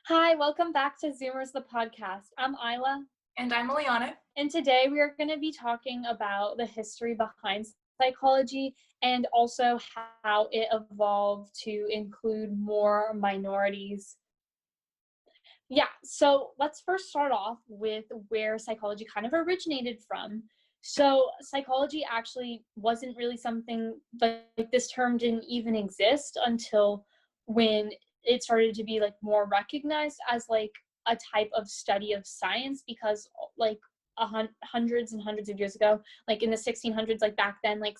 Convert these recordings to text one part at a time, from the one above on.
Hi, welcome back to Zoomers the podcast. I'm Isla. And I'm Eliana. And today we are going to be talking about the history behind psychology and also how it evolved to include more minorities. Yeah, so let's first start off with where psychology kind of originated from. So psychology actually wasn't really something like this term didn't even exist until when it started to be like more recognized as like a type of study of science because like hundreds and hundreds of years ago, like in the 1600s, like back then, like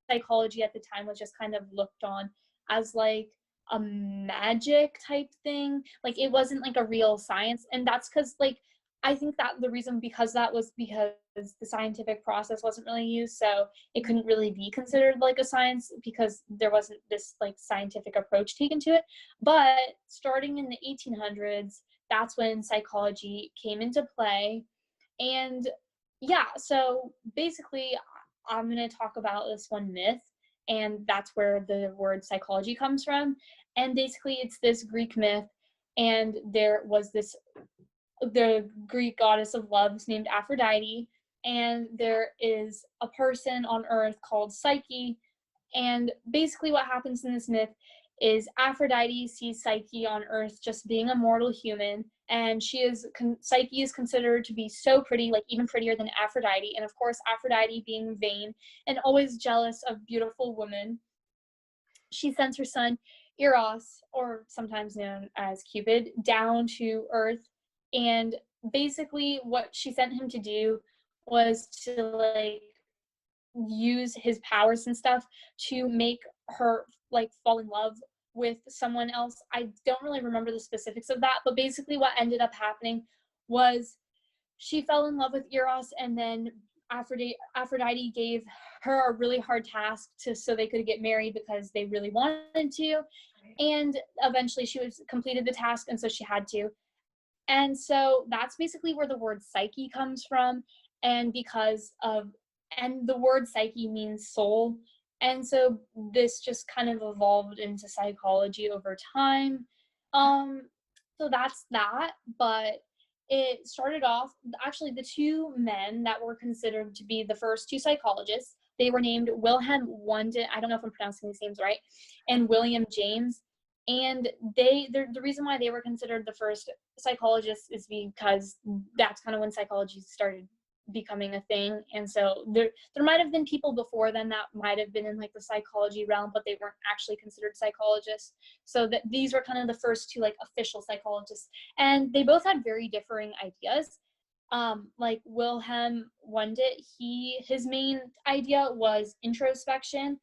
psychology at the time was just kind of looked on as like a magic type thing. Like it wasn't like a real science, and that's because like I think that the reason because that was because the scientific process wasn't really used, so it couldn't really be considered like a science because there wasn't this like scientific approach taken to it. But starting in the 1800s, that's when psychology came into play. And yeah, so basically I'm going to talk about this one myth, and that's where the word psychology comes from. And basically it's this Greek myth, and there was the Greek goddess of love named Aphrodite, and there is a person on earth called Psyche. And basically what happens in this myth is Aphrodite sees Psyche on earth just being a mortal human, and Psyche is considered to be so pretty, like even prettier than Aphrodite. And of course, Aphrodite, being vain and always jealous of beautiful women, she sends her son Eros, or sometimes known as Cupid, down to earth. And basically what she sent him to do was to like use his powers and stuff to make her like fall in love with someone else. I don't really remember the specifics of that, but basically what ended up happening was she fell in love with Eros, and then Aphrodite gave her a really hard task so they could get married because they really wanted to. And eventually she was completed the task, and so she had to. And so that's basically where the word psyche comes from. And and the word psyche means soul. And so this just kind of evolved into psychology over time. Um, so that's that. But it started off, actually, the two men that were considered to be the first two psychologists, they were named Wilhelm Wundt, I don't know if I'm pronouncing these names right, and William James. And the reason why they were considered the first psychologists is because that's kind of when psychology started becoming a thing. And so there might have been people before then that might have been in like the psychology realm, but they weren't actually considered psychologists. So that these were kind of the first two like official psychologists, and they both had very differing ideas. Like Wilhelm Wundt, his main idea was introspection,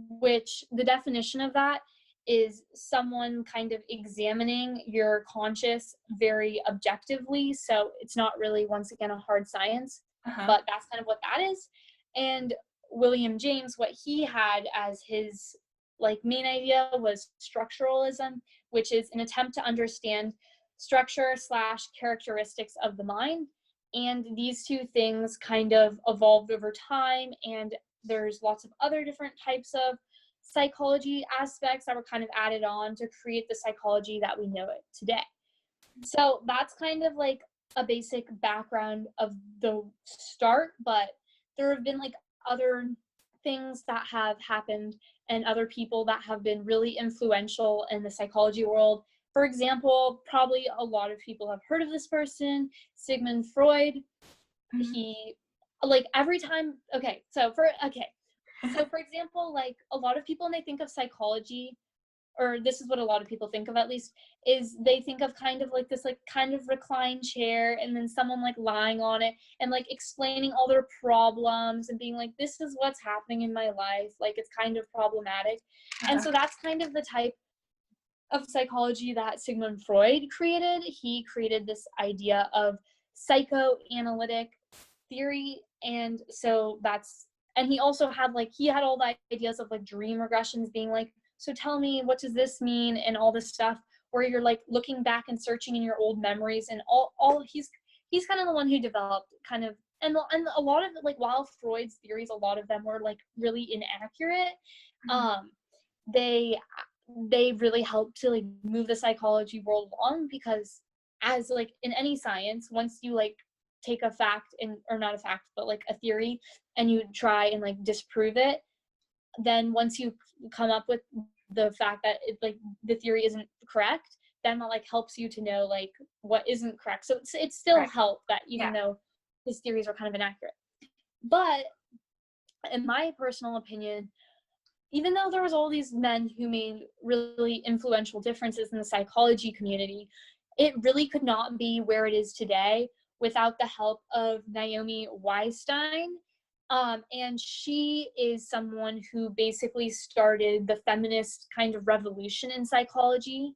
which the definition of that is someone kind of examining your conscious very objectively. So it's not really, once again, a hard science, but that's kind of what that is. And William James, what he had as his like main idea was structuralism, which is an attempt to understand structure / characteristics of the mind. And these two things kind of evolved over time, and there's lots of other different types of psychology aspects that were kind of added on to create the psychology that we know it today. So that's kind of like a basic background of the start, but there have been like other things that have happened and other people that have been really influential in the psychology world. For example, probably a lot of people have heard of this person, Sigmund Freud. He, like, every time, so for example, like a lot of people, when they think of psychology, or this is what a lot of people think of at least, is they think of kind of like this like kind of reclined chair, and then someone like lying on it and like explaining all their problems and being like, this is what's happening in my life, like it's kind of problematic. And so that's kind of the type of psychology that Sigmund Freud created. He created this idea of psychoanalytic theory, and so and he also had all the ideas of like dream regressions, being like, so tell me, what does this mean, and all this stuff, where you're like looking back and searching in your old memories, and all he's kind of the one who developed kind of, and a lot of like, while Freud's theories, a lot of them were like really inaccurate, they they really help to like move the psychology world along, because as like in any science, once you like take a fact or not a fact, but like a theory, and you try and like disprove it, then once you come up with the fact that it, like the theory isn't correct, then that like helps you to know like what isn't correct. So it's still help that even though his theories are kind of inaccurate. But in my personal opinion, even though there was all these men who made really influential differences in the psychology community, it really could not be where it is today without the help of Naomi Y Stein. And she is someone who basically started the feminist kind of revolution in psychology.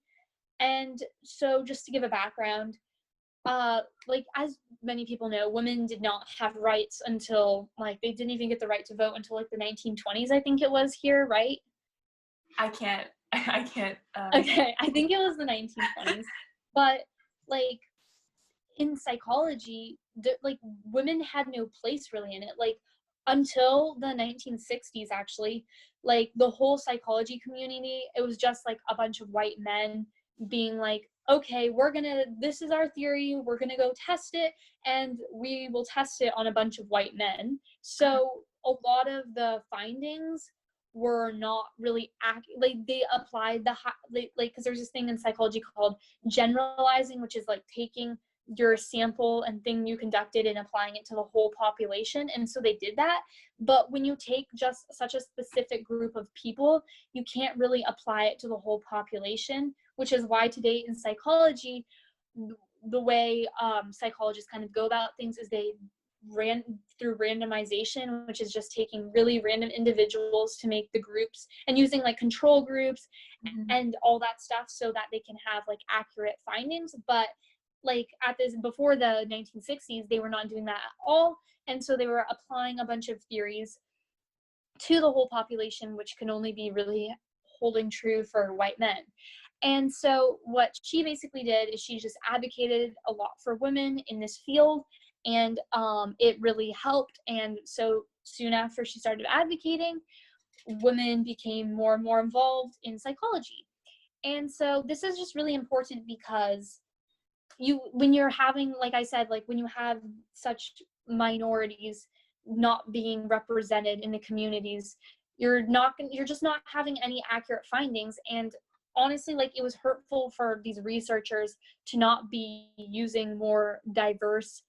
And so just to give a background, like as many people know, women did not have rights until like they didn't even get the right to vote until like the 1920s, I think it was here, right? I can't. Okay, I think it was the 1920s. But like in psychology, like women had no place really in it. Like until the 1960s, actually, like the whole psychology community, it was just like a bunch of white men being like, okay, this is our theory, we're gonna go test it, and we will test it on a bunch of white men. So a lot of the findings were not really like they applied like because there's this thing in psychology called generalizing, which is like taking your sample and thing you conducted and applying it to the whole population. And so they did that. But when you take just such a specific group of people, you can't really apply it to the whole population, which is why today in psychology, the way psychologists kind of go about things is they ran through randomization, which is just taking really random individuals to make the groups and using like control groups and all that stuff so that they can have like accurate findings. But like before the 1960s, they were not doing that at all. And so they were applying a bunch of theories to the whole population, which can only be really holding true for white men. And so what she basically did is she just advocated a lot for women in this field, and it really helped. And so soon after she started advocating, women became more and more involved in psychology. And so this is just really important because when you're having, like I said, like when you have such minorities not being represented in the communities, you're just not having any accurate findings. And honestly, like it was hurtful for these researchers to not be using more diverse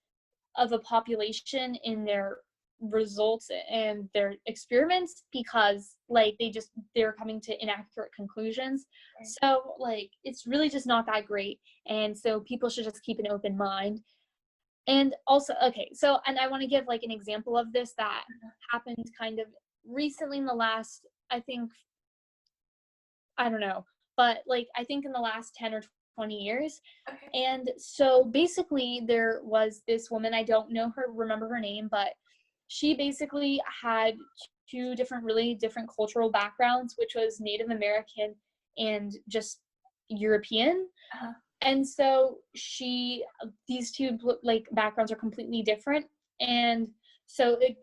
of a population in their results and their experiments, because like they're coming to inaccurate conclusions. So like it's really just not that great, and so people should just keep an open mind. And also, okay, so and I want to give like an example of this that happened kind of recently in the last, I don't know, but like I think in the last 10 or 20 years. And so basically there was this woman, I don't remember her name, but she basically had really different cultural backgrounds, which was Native American and just European. And so these two like backgrounds are completely different. And so it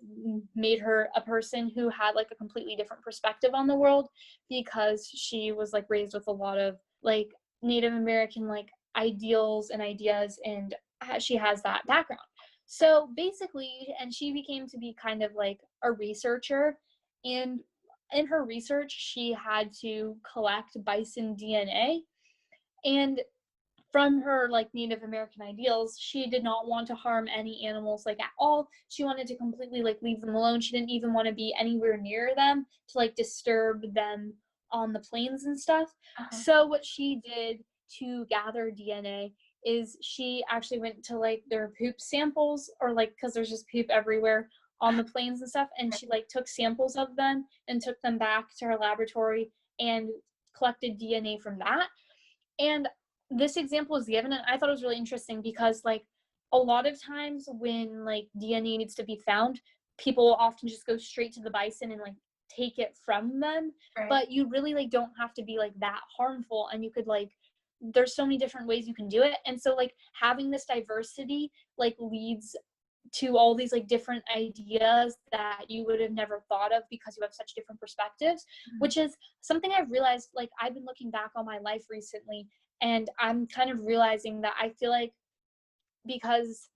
made her a person who had like a completely different perspective on the world, because she was like raised with a lot of like Native American like ideals and ideas, and she has that background. So basically, and she became to be kind of like a researcher, and in her research, she had to collect bison DNA. And from her like Native American ideals, she did not want to harm any animals like at all. She wanted to completely like leave them alone. She didn't even want to be anywhere near them to like disturb them on the plains and stuff. So what she did to gather DNA is she actually went to like their poop samples, or like because there's just poop everywhere on the plains and stuff, and she like took samples of them and took them back to her laboratory and collected DNA from that. And this example is given, and I thought it was really interesting because like a lot of times when like DNA needs to be found, people often just go straight to the bison and like take it from them. But you really like don't have to be like that harmful, and you could like there's so many different ways you can do it. And so like having this diversity like leads to all these like different ideas that you would have never thought of because you have such different perspectives, which is something I've realized, like I've been looking back on my life recently, and I'm kind of realizing that I feel like, because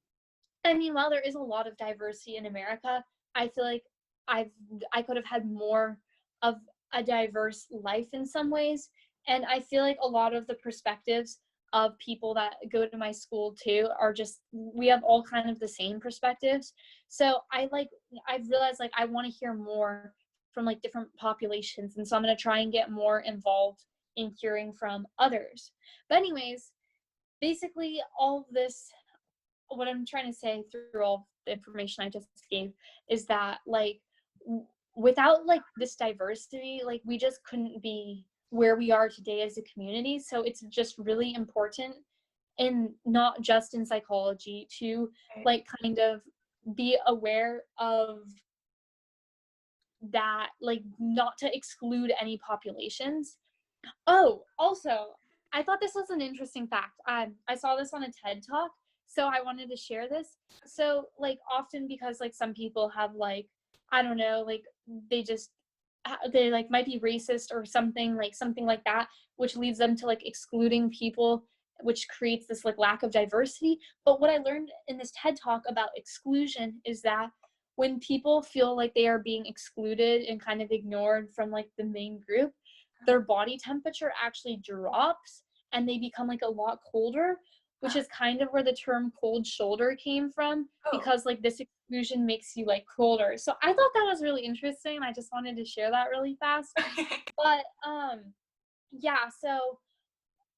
I mean, while there is a lot of diversity in America, I feel like I could have had more of a diverse life in some ways. And I feel like a lot of the perspectives of people that go to my school too are just, we have all kind of the same perspectives. So I've realized like I want to hear more from like different populations. And so I'm going to try and get more involved in hearing from others. But anyways, basically all this, what I'm trying to say through all the information I just gave is that like without like this diversity, like we just couldn't be where we are today as a community. So it's just really important, and not just in psychology, to like kind of be aware of that, like not to exclude any populations. Oh, also, I thought this was an interesting fact. I saw this on a TED Talk, so I wanted to share this. So, like, often because, like, some people have, like, I don't know, like, they, like, might be racist or something like that, which leads them to, like, excluding people, which creates this, like, lack of diversity. But what I learned in this TED Talk about exclusion is that when people feel like they are being excluded and kind of ignored from, like, the main group, their body temperature actually drops and they become like a lot colder, which is kind of where the term cold shoulder came from, because like this exclusion makes you like colder. So I thought that was really interesting. I just wanted to share that really fast. But yeah, so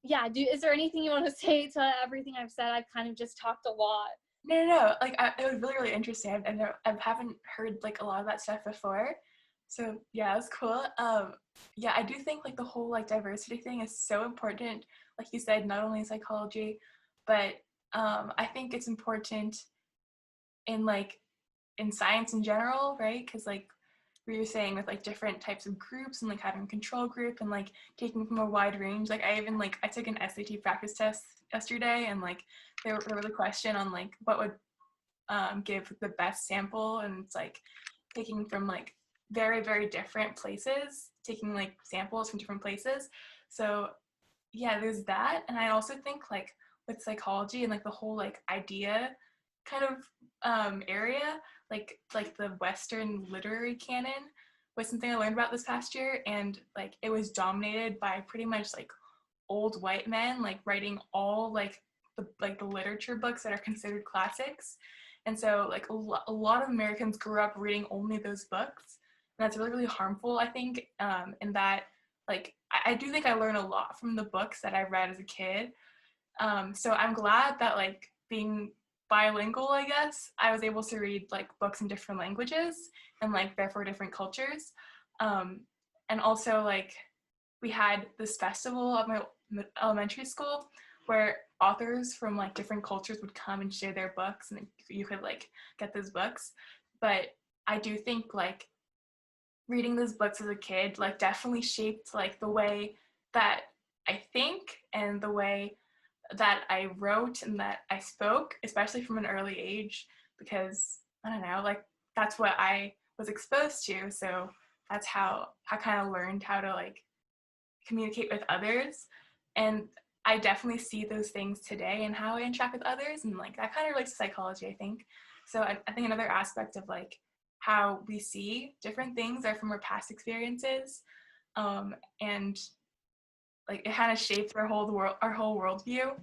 yeah, is there anything you want to say to everything I've said? I've kind of just talked a lot. No. Like, it was really, really interesting. I haven't heard like a lot of that stuff before. So yeah, it was cool. Yeah, I do think like the whole like diversity thing is so important. Like you said, not only in psychology, but I think it's important in like in science in general, right? Because like we were saying with like different types of groups and like having a control group and like taking from a wide range. Like I took an SAT practice test yesterday, and like there was a question on like what would give the best sample, and it's like taking from like very, very different places, taking like samples from different places. So yeah, there's that. And I also think like with psychology and like the whole like idea kind of area, like the Western literary canon was something I learned about this past year, and like it was dominated by pretty much like old white men like writing all like the literature books that are considered classics. And so like a lot of Americans grew up reading only those books, and that's really, really harmful, I think, in that like I do think I learned a lot from the books that I read as a kid. So I'm glad that like being bilingual, I guess, I was able to read like books in different languages and like therefore different cultures. And also like we had this festival at my elementary school where authors from like different cultures would come and share their books, and you could like get those books. But I do think like reading those books as a kid like definitely shaped like the way that I think and the way that I wrote and that I spoke, especially from an early age, because I don't know, like that's what I was exposed to. So that's how I kind of learned how to like communicate with others. And I definitely see those things today and how I interact with others, and like that kind of relates to psychology, I think. So I think another aspect of like how we see different things are from our past experiences, and like it kind of shapes our whole worldview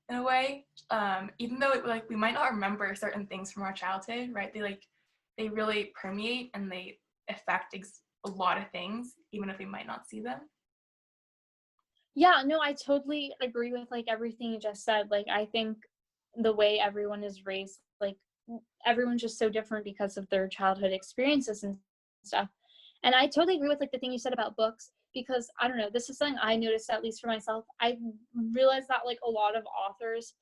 in a way. Even though like we might not remember certain things from our childhood, right? They really permeate and they affect a lot of things, even if we might not see them. Yeah, no, I totally agree with like everything you just said. Like I think the way everyone is raised, like everyone's just so different because of their childhood experiences and stuff. And I totally agree with like the thing you said about books, because I don't know, this is something I noticed, at least for myself. I realized that like a lot of authors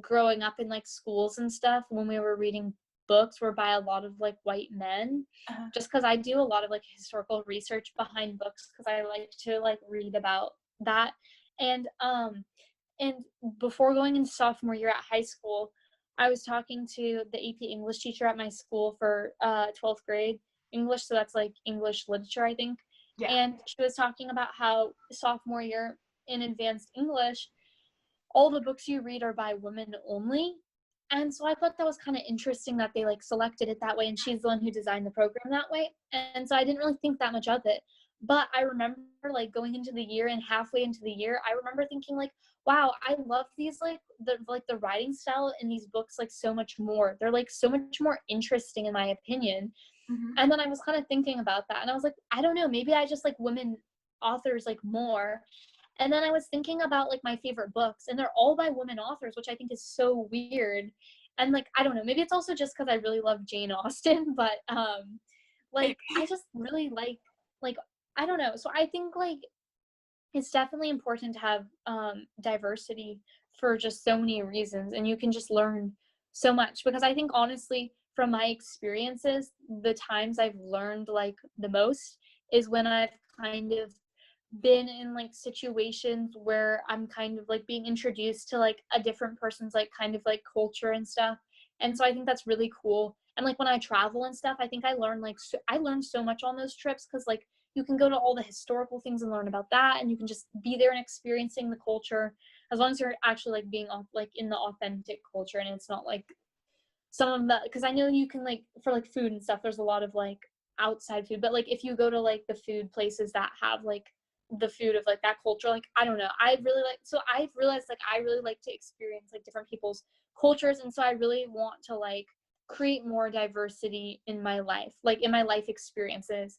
growing up in like schools and stuff, when we were reading books, were by a lot of like white men, just because I do a lot of like historical research behind books, because I like to like read about that. And before going into sophomore year at high school, I was talking to the AP English teacher at my school for 12th grade English, so that's like English literature, I think. Yeah. And she was talking about how sophomore year in advanced English, all the books you read are by women only. And so I thought that was kind of interesting that they like selected it that way, and she's the one who designed the program that way. And so I didn't really think that much of it. But I remember like going into the year and halfway into the year, I remember thinking like, wow, I love these like the writing style in these books like so much more. They're like so much more interesting in my opinion. Mm-hmm. And then I was kind of thinking about that, and I was like, I don't know, maybe I just like women authors like more. And then I was thinking about like my favorite books, and they're all by women authors, which I think is so weird. And like, I don't know, maybe it's also just because I really love Jane Austen, but like I just really like I don't know. So I think like it's definitely important to have diversity for just so many reasons, and you can just learn so much. Because I think honestly, from my experiences, the times I've learned like the most is when I've kind of been in like situations where I'm kind of like being introduced to like a different person's like kind of like culture and stuff. And so I think that's really cool. And like when I travel and stuff, I think I learned like I learned so much on those trips, because like you can go to all the historical things and learn about that, and you can just be there and experiencing the culture, as long as you're actually like being like in the authentic culture, and it's not like some of the, because I know you can like for like food and stuff, there's a lot of like outside food, but like if you go to like the food places that have like the food of like that culture, like I don't know, I really like, so I've realized like I really like to experience like different people's cultures, and so I really want to like create more diversity in my life, like in my life experiences,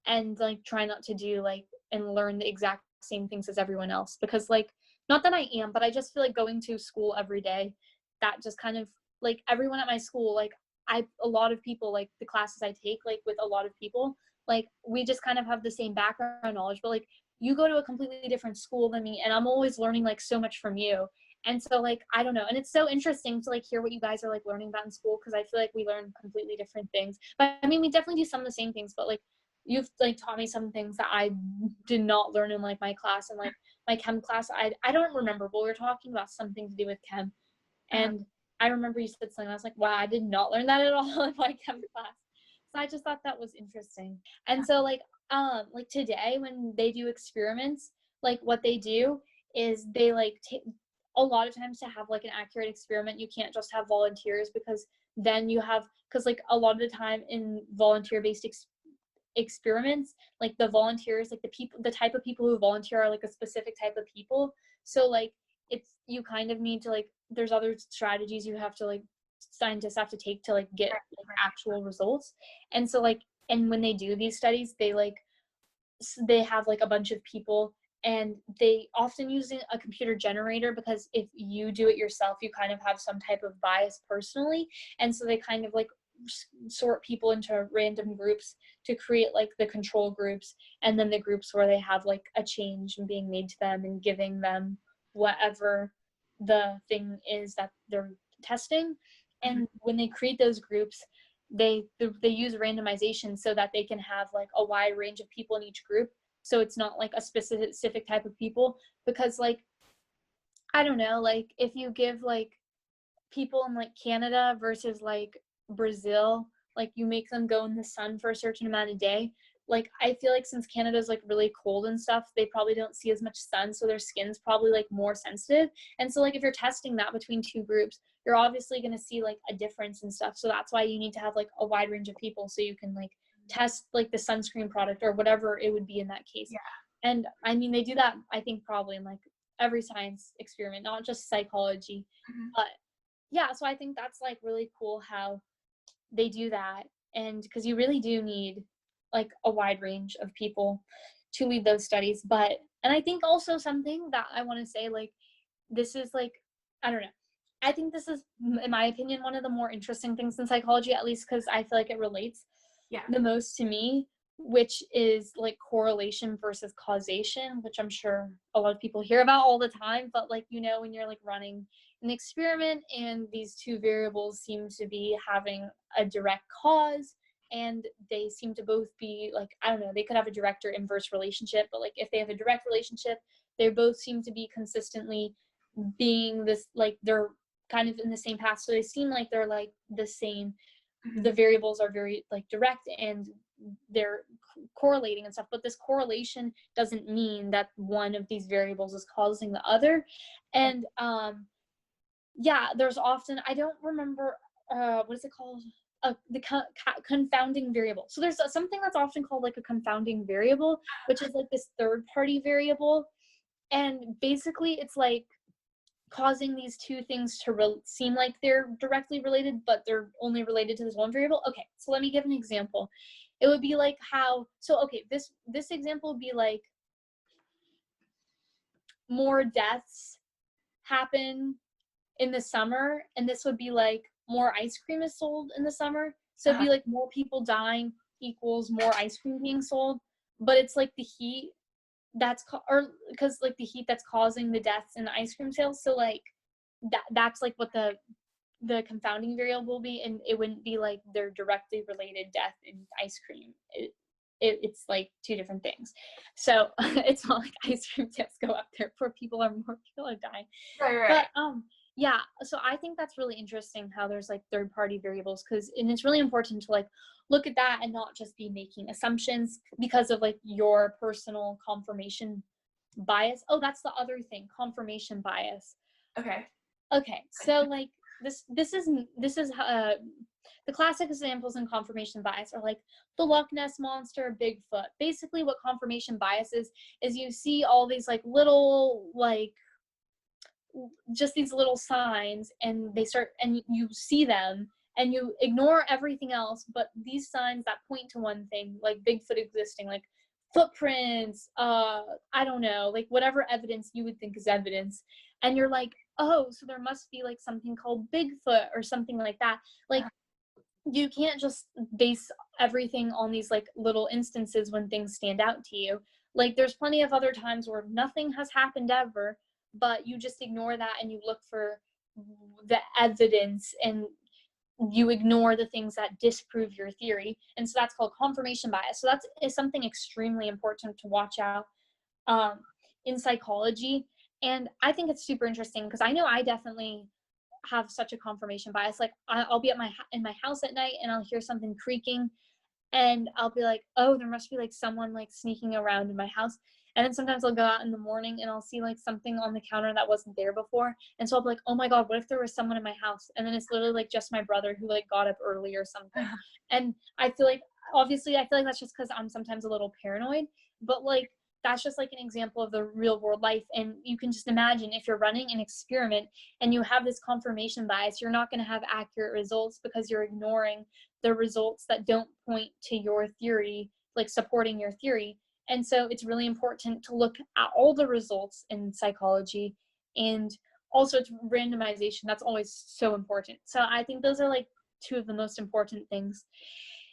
and like try not to do like and learn the exact same things as everyone else, because like not that I am, but I just feel like going to school every day, that just kind of like everyone at my school, like a lot of people, like the classes I take like with a lot of people, like we just kind of have the same background knowledge, but like you go to a completely different school than me, and I'm always learning like so much from you. And so like I don't know, and it's so interesting to like hear what you guys are like learning about in school, because I feel like we learn completely different things. But I mean, we definitely do some of the same things, but like you've like taught me some things that I did not learn in like my class, and like my chem class, I don't remember, but we were talking about something to do with chem, and I remember you said something, I was like, wow, I did not learn that at all in my chem class. So I just thought that was interesting. And so like today when they do experiments, like what they do is they like a lot of times to have like an accurate experiment, you can't just have volunteers, because then you have, because like a lot of the time in volunteer based experiments, like the volunteers, like the people, the type of people who volunteer are like a specific type of people. So like it's, you kind of need to like, there's other strategies you have to like, scientists have to take to like get like actual results. And so like, and when they do these studies, they like they have like a bunch of people, and they often use a computer generator, because if you do it yourself, you kind of have some type of bias personally. And so they kind of like sort people into random groups to create like the control groups, and then the groups where they have like a change being made to them and giving them whatever the thing is that they're testing. And when they create those groups, they use randomization so that they can have like a wide range of people in each group, so it's not like a specific type of people. Because like I don't know, like if you give like people in like Canada versus like Brazil, like you make them go in the sun for a certain amount of day, like I feel like since Canada's like really cold and stuff, they probably don't see as much sun, so their skin's probably like more sensitive. And so like if you're testing that between two groups, you're obviously going to see like a difference and stuff. So that's why you need to have like a wide range of people, so you can like test like the sunscreen product or whatever it would be in that case. Yeah. And I mean, they do that, I think, probably in like every science experiment, not just psychology. But yeah, so I think that's like really cool how they do that. And because you really do need like a wide range of people to lead those studies. But, and I think also something that I want to say, like, this is like, I don't know, I think this is, in my opinion, one of the more interesting things in psychology, at least because I feel like it relates the most to me, which is like correlation versus causation, which I'm sure a lot of people hear about all the time. But like, you know, when you're like running an experiment and these two variables seem to be having a direct cause, and they seem to both be like, I don't know, they could have a direct or inverse relationship, but like if they have a direct relationship, they both seem to be consistently being this, like they're kind of in the same path. So they seem like they're like the same. Mm-hmm. The variables are very like direct and they're correlating and stuff, but this correlation doesn't mean that one of these variables is causing the other. And yeah, there's often, I don't remember what is it called, the confounding variable. So there's something that's often called like a confounding variable, which is like this third party variable, and basically it's like causing these two things to seem like they're directly related, but they're only related to this one variable. Okay, so let me give an example. It would be like how, so okay, this example would be like more deaths happen in the summer, and this would be like more ice cream is sold in the summer. So it'd be like more people dying equals more ice cream being sold, but it's like the heat that's or because like the heat that's causing the deaths in the ice cream sales. So like that's like what the confounding variable will be, and it wouldn't be like they're directly related death and ice cream. It's like two different things. So it's not like ice cream sales go up there for more people are dying. Right. But yeah, so I think that's really interesting how there's like third party variables, and it's really important to like look at that and not just be making assumptions because of like your personal confirmation bias. Oh, that's the other thing, confirmation bias. Okay, so like this is the classic examples in confirmation bias are like the Loch Ness monster, Bigfoot. Basically what confirmation bias is you see all these like little like just these little signs, and you see them and you ignore everything else, but these signs that point to one thing, like Bigfoot existing, like footprints, I don't know, like whatever evidence you would think is evidence, and you're like, oh, so there must be like something called Bigfoot or something like that. Like you can't just base everything on these like little instances when things stand out to you. Like there's plenty of other times where nothing has happened ever, but you just ignore that and you look for the evidence and you ignore the things that disprove your theory. And so that's called confirmation bias. So is something extremely important to watch out in psychology. And I think it's super interesting because I know I definitely have such a confirmation bias. Like I'll be in my house at night and I'll hear something creaking and I'll be like, oh, there must be like someone like sneaking around in my house. And then sometimes I'll go out in the morning and I'll see like something on the counter that wasn't there before. And so I'll be like, oh my God, what if there was someone in my house? And then it's literally like just my brother who like got up early or something. And I feel like, obviously, I feel like that's just because I'm sometimes a little paranoid, but like, that's just like an example of the real world life. And you can just imagine if you're running an experiment and you have this confirmation bias, you're not going to have accurate results because you're ignoring the results that don't point to your theory, like supporting your theory. And so it's really important to look at all the results in psychology, and also it's randomization. That's always so important. So I think those are like two of the most important things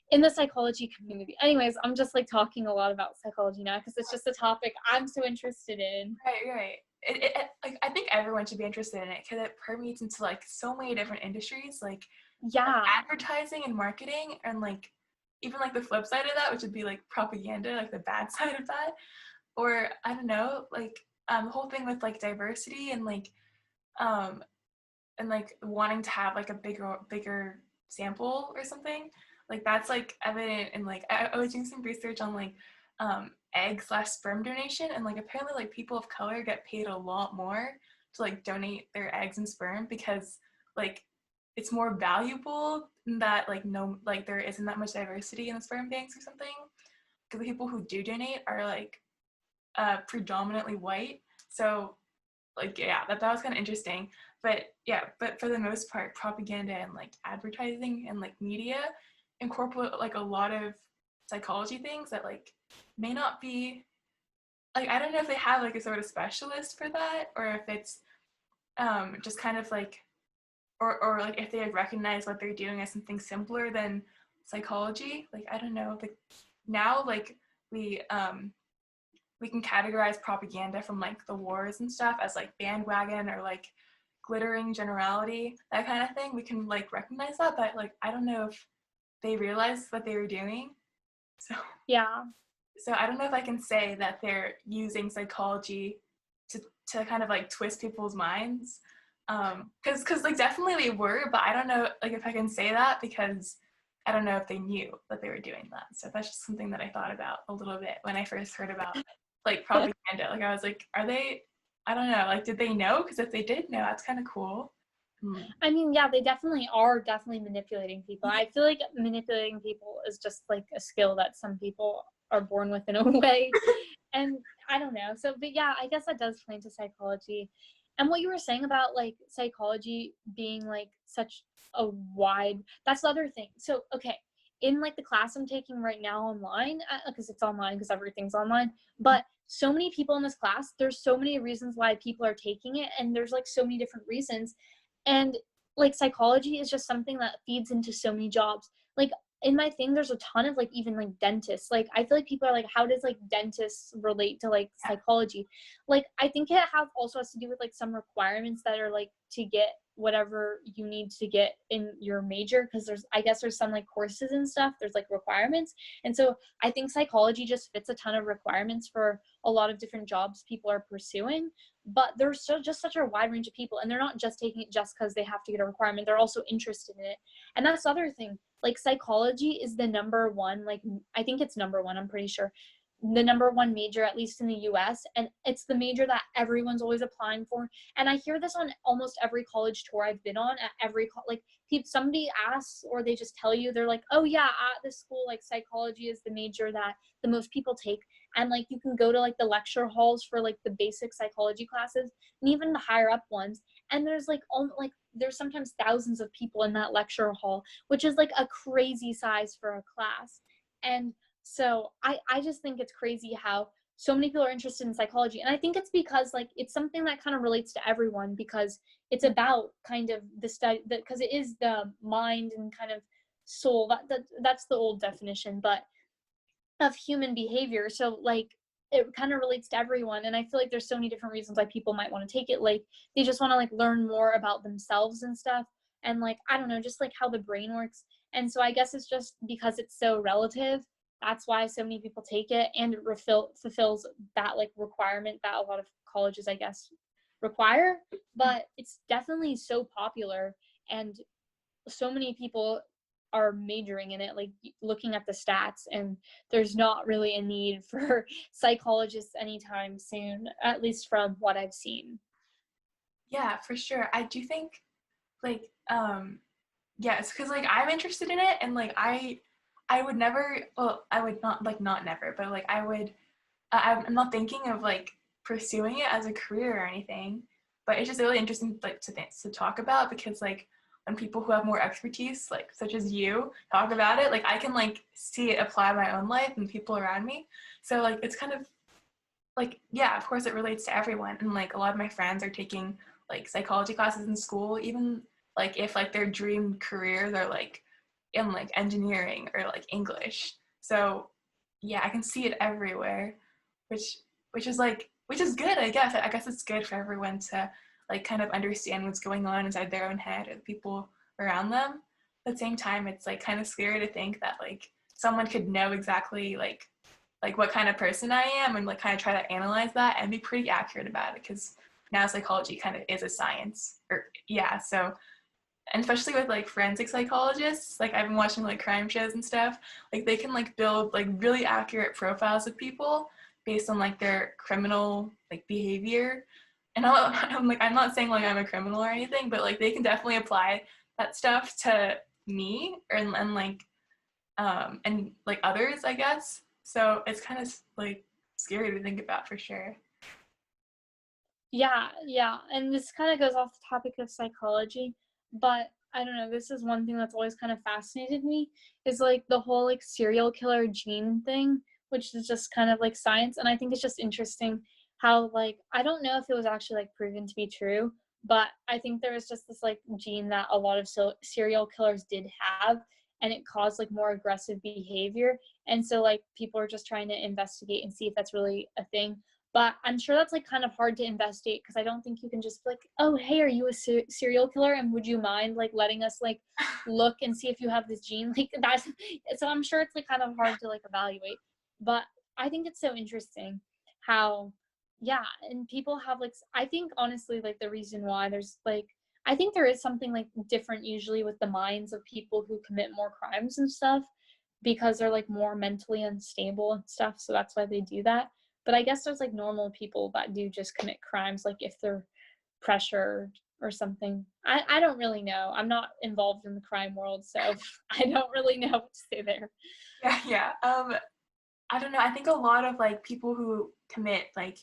in the psychology community. Anyways, I'm just like talking a lot about psychology now because it's just a topic I'm so interested in. Right. Like I think everyone should be interested in it because it permeates into like so many different industries, like advertising and marketing, and like even like the flip side of that, which would be like propaganda, like the bad side of that, or I don't know, like the whole thing with like diversity and like wanting to have like a bigger sample or something. Like that's like evident in like I was doing some research on like egg/sperm donation, and like apparently like people of color get paid a lot more to like donate their eggs and sperm because like it's more valuable that like no like there isn't that much diversity in the sperm banks or something, because the people who do donate are like predominantly white. So like yeah, that was kind of interesting. But for the most part, propaganda and like advertising and like media incorporate like a lot of psychology things that like may not be like, I don't know if they have like a sort of specialist for that, or if it's just kind of like or like if they recognize what they're doing as something simpler than psychology. Like I don't know, like now like we can categorize propaganda from like the wars and stuff as like bandwagon or like glittering generality, that kind of thing. We can like recognize that, but like I don't know if they realized what they were doing. So I don't know if I can say that they're using psychology to kind of like twist people's minds. Because like definitely they were, but I don't know like if I can say that because I don't know if they knew that they were doing that. So that's just something that I thought about a little bit when I first heard about like propaganda. Like I was like, are they? I don't know. Like, did they know? Because if they did know, that's kind of cool. I mean, yeah, they definitely are manipulating people. I feel like manipulating people is just like a skill that some people are born with in a way. And I don't know. So, but yeah, I guess that does play into psychology. And what you were saying about like psychology being like such a wide, that's the other thing. So, okay, in like the class I'm taking right now online, because it's online, because everything's online, but so many people in this class, there's so many reasons why people are taking it, and there's like so many different reasons. And like psychology is just something that feeds into so many jobs. Like in my thing, there's a ton of like even like dentists. Like I feel like people are like, how does like dentists relate to like psychology? Like I think it also has to do with like some requirements that are like to get whatever you need to get in your major, because there's some like courses and stuff, there's like requirements. And so I think psychology just fits a ton of requirements for a lot of different jobs people are pursuing. But there's just such a wide range of people, and they're not just taking it just because they have to get a requirement, they're also interested in it. And that's the other thing, like psychology is the number one, like I think it's number one, I'm pretty sure, the number one major, at least in the US, and it's the major that everyone's always applying for. And I hear this on almost every college tour I've been on. At every like somebody asks, or they just tell you, they're like, oh yeah, at this school like psychology is the major that the most people take. And like you can go to like the lecture halls for like the basic psychology classes and even the higher up ones, and there's like there's sometimes thousands of people in that lecture hall, which is like a crazy size for a class. And so I just think it's crazy how so many people are interested in psychology. And I think it's because like it's something that kind of relates to everyone, because it's about kind of the study, because it is the mind and kind of soul, that's the old definition, but of human behavior. So like it kind of relates to everyone. And I feel like there's so many different reasons why people might want to take it. Like they just want to like learn more about themselves and stuff, and like I don't know, just like how the brain works. And so I guess it's just because it's so relative, that's why so many people take it, and it fulfills that like requirement that a lot of colleges, I guess, require. But it's definitely so popular, and so many people are majoring in it, like looking at the stats, and there's not really a need for psychologists anytime soon, at least from what I've seen. Yeah, for sure. I do think like yeah, it's because like I'm interested in it, and like I would never, well, I would not like not never, but like I would I'm not thinking of like pursuing it as a career or anything, but it's just really interesting like to talk about, because like when people who have more expertise, like such as you, talk about it, like I can like see it apply in my own life and people around me. So like it's kind of like, yeah, of course it relates to everyone, and like a lot of my friends are taking like psychology classes in school, even like if like their dream career they're like in like engineering or like English. So yeah, I can see it everywhere, which which is good, I guess. I guess it's good for everyone to like kind of understand what's going on inside their own head or the people around them. At the same time, it's like kind of scary to think that like someone could know exactly like what kind of person I am, and like kind of try to analyze that and be pretty accurate about it, because now psychology kind of is a science. Or yeah, so, and especially with like forensic psychologists, like I've been watching like crime shows and stuff, like they can like build like really accurate profiles of people based on like their criminal like behavior. And I'm like, I'm not saying like I'm a criminal or anything, but like they can definitely apply that stuff to me, and like and like others, I guess. So it's kind of like scary to think about, for sure. Yeah, and this kind of goes off the topic of psychology, but I don't know, this is one thing that's always kind of fascinated me, is like the whole like serial killer gene thing, which is just kind of like science. And I think it's just interesting how like I don't know if it was actually like proven to be true, but I think there was just this like gene that a lot of serial killers did have, and it caused like more aggressive behavior. And so like people are just trying to investigate and see if that's really a thing. But I'm sure that's like kind of hard to investigate, because I don't think you can just be like, oh hey, are you a serial killer, and would you mind like letting us like look and see if you have this gene, like that's, so I'm sure it's like kind of hard to like evaluate. But I think it's so interesting how, yeah, and people have like, I think honestly like the reason why there's like I think there is something like different usually with the minds of people who commit more crimes and stuff, because they're like more mentally unstable and stuff, so that's why they do that. But I guess there's like normal people that do just commit crimes, like if they're pressured or something. I don't really know. I'm not involved in the crime world, so I don't really know what to say there. Yeah. I don't know. I think a lot of like people who commit like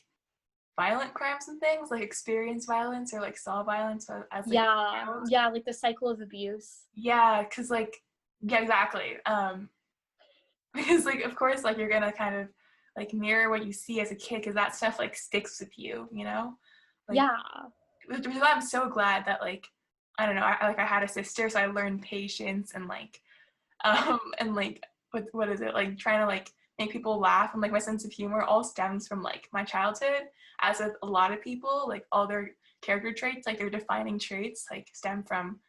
violent crimes and things, like experience violence or like saw violence as like a Yeah, child. yeah, like the cycle of abuse. Yeah, because like yeah, exactly. Because like of course like you're gonna kind of like mirror what you see as a kid because that stuff like sticks with you, you know? Like Yeah, which is why I'm so glad that like I don't know, I had a sister, so I learned patience and like what is it like trying to like make people laugh and like my sense of humor all stems from like my childhood. As with a lot of people, like all their character traits, like their defining traits, like stem from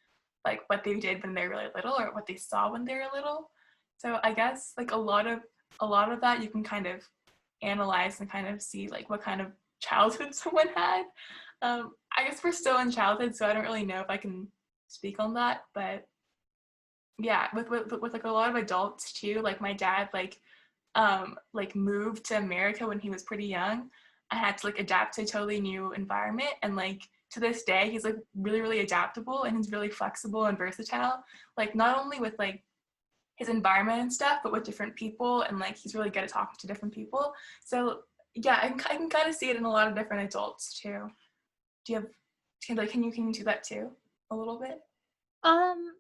like what they did when they were really little or what they saw when they were little. So I guess like a lot of that you can kind of analyze and kind of see like what kind of childhood someone had. I guess we're still in childhood, so I don't really know if I can speak on that, but yeah, with like a lot of adults too. Like my dad like moved to America when he was pretty young. I had to like adapt to a totally new environment, and like to this day he's like really really adaptable and he's really flexible and versatile. Like not only with like his environment and stuff, but with different people, and like he's really good at talking to different people. So yeah, I can kind of see it in a lot of different adults too. Do you have can you do that too a little bit? um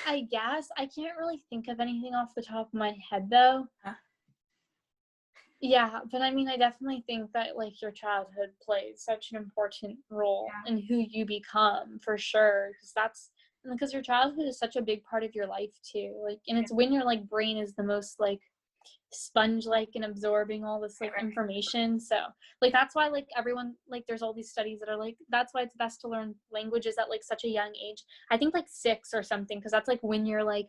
I guess I can't really think of anything off the top of my head though. Huh? Yeah, but I mean, I definitely think that like your childhood plays such an important role Yeah. in who you become for sure, because your childhood is such a big part of your life too. Like, and Yeah. it's when your like brain is the most like sponge like and absorbing all this like Right. information. So like that's why like everyone like there's all these studies that are like that's why it's best to learn languages at like such a young age. I think like 6 or something, because that's like when you're like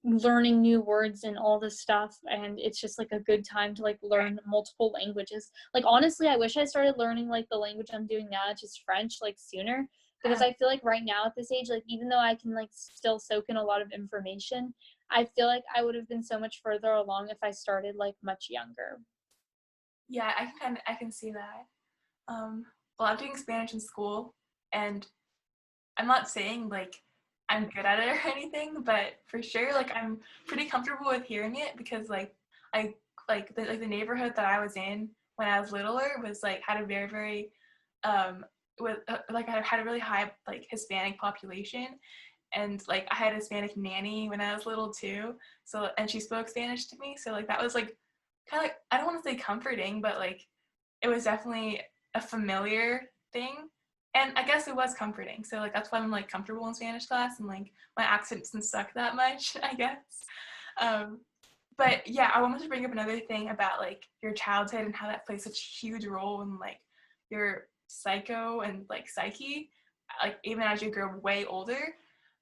learning new words and all this stuff, and it's just like a good time to like learn multiple languages. Like honestly, I wish I started learning like the language I'm doing now, which is French, like sooner, because I feel like right now at this age, like even though I can like still soak in a lot of information, I feel like I would have been so much further along if I started like much younger. Yeah, I can see that. Well, I'm doing Spanish in school, and I'm not saying like I'm good at it or anything, but for sure, like I'm pretty comfortable with hearing it because I like the neighborhood that I was in when I was littler was like had a very very um with like I had a really high like Hispanic population, and like I had a Hispanic nanny when I was little too. So and she spoke Spanish to me, so like that was like kind of like I don't want to say comforting, but like it was definitely a familiar thing. And I guess it was comforting. So like that's why I'm like comfortable in Spanish class and like my accent doesn't suck that much, I guess. Um, but yeah, I wanted to bring up another thing about like your childhood and how that plays such a huge role in like your psycho and like psyche, like even as you grow way older.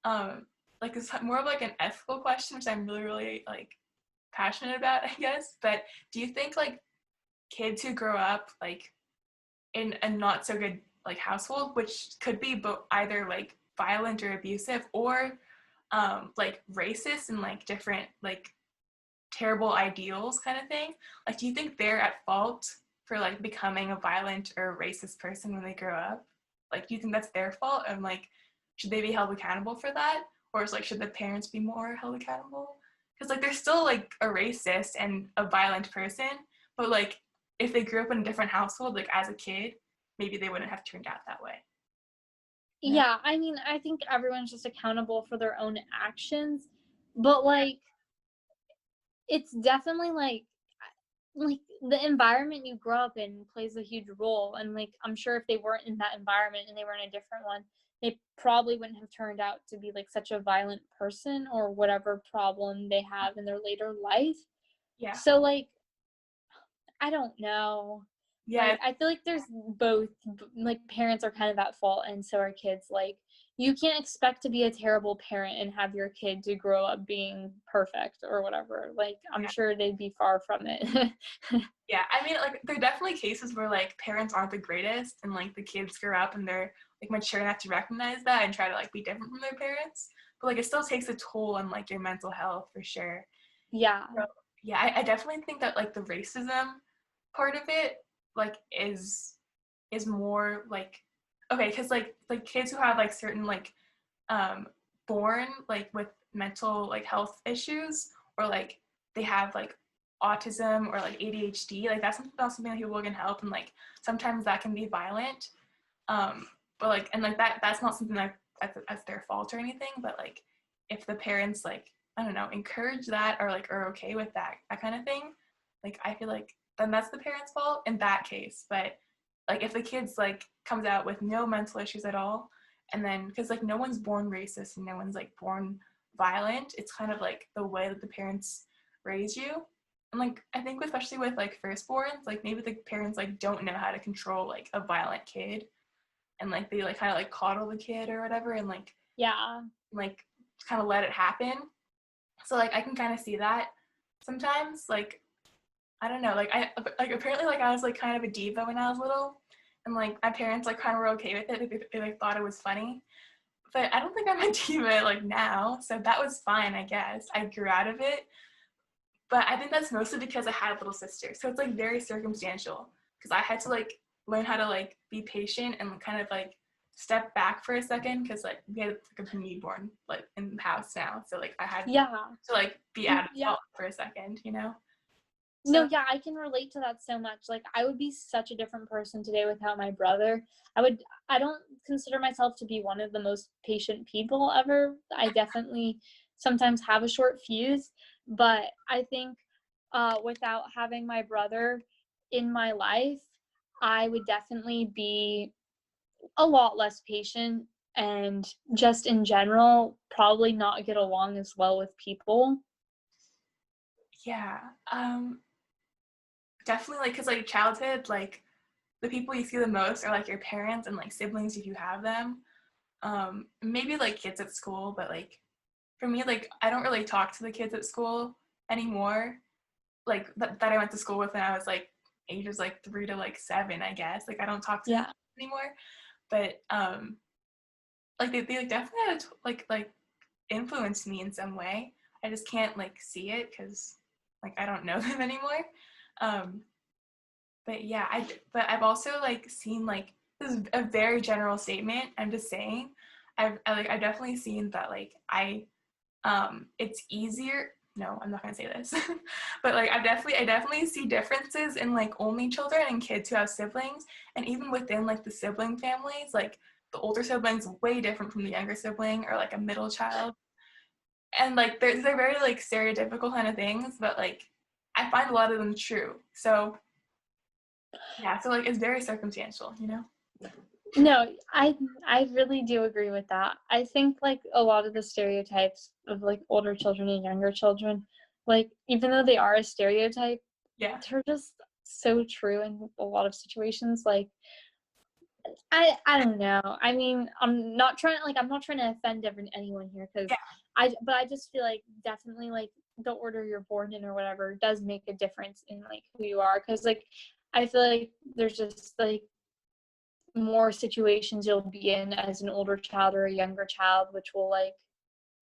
Like it's more of like an ethical question, which I'm really, really like passionate about, I guess. But do you think like kids who grow up like in a not so good like household, which could be either like violent or abusive or like racist and like different like terrible ideals kind of thing, like do you think they're at fault for like becoming a violent or racist person when they grow up? Like do you think that's their fault, and like should they be held accountable for that, or is like should the parents be more held accountable? Because like they're still like a racist and a violent person, but like if they grew up in a different household like as a kid, maybe they wouldn't have turned out that way. No. Yeah, I mean, I think everyone's just accountable for their own actions, but like it's definitely like the environment you grow up in plays a huge role, and like I'm sure if they weren't in that environment and they were in a different one, they probably wouldn't have turned out to be like such a violent person or whatever problem they have in their later life. Yeah. So like I don't know. Yeah. Like I feel like there's both, like parents are kind of at fault and so are kids. Like you can't expect to be a terrible parent and have your kid to grow up being perfect or whatever. Like, I'm sure they'd be far from it. Yeah, I mean, like, there are definitely cases where, like, parents aren't the greatest, and, like, the kids grow up and they're, like, mature enough to recognize that and try to, like, be different from their parents. But, like, it still takes a toll on, like, your mental health, for sure. Yeah. So, yeah, I definitely think that, like, the racism part of it, like, is more, like, okay, because, like, kids who have, like, certain, like, born, like, with mental, like, health issues, or, like, they have, like, autism or, like, ADHD, like, that's something that people can help, and, like, sometimes that can be violent, but, like, and, like, that's not something that's their fault or anything, but, like, if the parents, like, I don't know, encourage that, or, like, are okay with that kind of thing, like, I feel like then that's the parents' fault in that case. But, like, if the kid's, like, comes out with no mental issues at all, and then, because, like, no one's born racist and no one's, like, born violent, it's kind of, like, the way that the parents raise you. And, like, I think especially with, like, firstborns, like, maybe the parents, like, don't know how to control, like, a violent kid, and, like, they, like, kind of, like, coddle the kid or whatever, and, like, kind of let it happen. So, like, I can kind of see that sometimes. Like, I don't know, like, apparently, like, I was, like, kind of a diva when I was little, and, like, my parents, like, kind of were okay with it. They like, thought it was funny. But I don't think I'm a diva, like, now, so that was fine, I guess. I grew out of it. But I think that's mostly because I had a little sister. So it's, like, very circumstantial, because I had to, like, learn how to, like, be patient and kind of, like, step back for a second, because, like, we had, like, a newborn, like, in the house now. So, like, I had Yeah. to, like, be out of Yeah. fault for a second, you know? No, yeah, I can relate to that so much. Like, I would be such a different person today without my brother. I don't consider myself to be one of the most patient people ever. I definitely sometimes have a short fuse, but I think without having my brother in my life, I would definitely be a lot less patient, and just in general, probably not get along as well with people. Yeah, definitely, like, because, like, childhood, like, the people you see the most are, like, your parents and, like, siblings if you have them. Maybe, like, kids at school, but, like, for me, like, I don't really talk to the kids at school anymore, like, that I went to school with when I was, like, ages, like, 3 to, like, 7, I guess. Like, I don't talk to them Yeah. anymore. But, like, they like, definitely had like, influenced me in some way. I just can't, like, see it because, like, I don't know them anymore. Um, but yeah, but I've also, like, seen, like, this is a very general statement, I'm just saying. I've definitely seen that, like, it's easier. No, I'm not gonna say this. But, like, I definitely see differences in, like, only children and kids who have siblings, and even within, like, the sibling families, like, the older sibling's way different from the younger sibling, or, like, a middle child. And, like, they're very, like, stereotypical kind of things, but, like, I find a lot of them true. So yeah, so, like, it's very circumstantial, you know? No, I really do agree with that. I think, like, a lot of the stereotypes of, like, older children and younger children, like, even though they are a stereotype, Yeah. they're just so true in a lot of situations. Like, I don't know. I mean, I'm not trying to offend anyone here, because Yeah. but I just feel like definitely, like, the order you're born in or whatever does make a difference in, like, who you are, because, like, I feel like there's just, like, more situations you'll be in as an older child or a younger child, which will, like,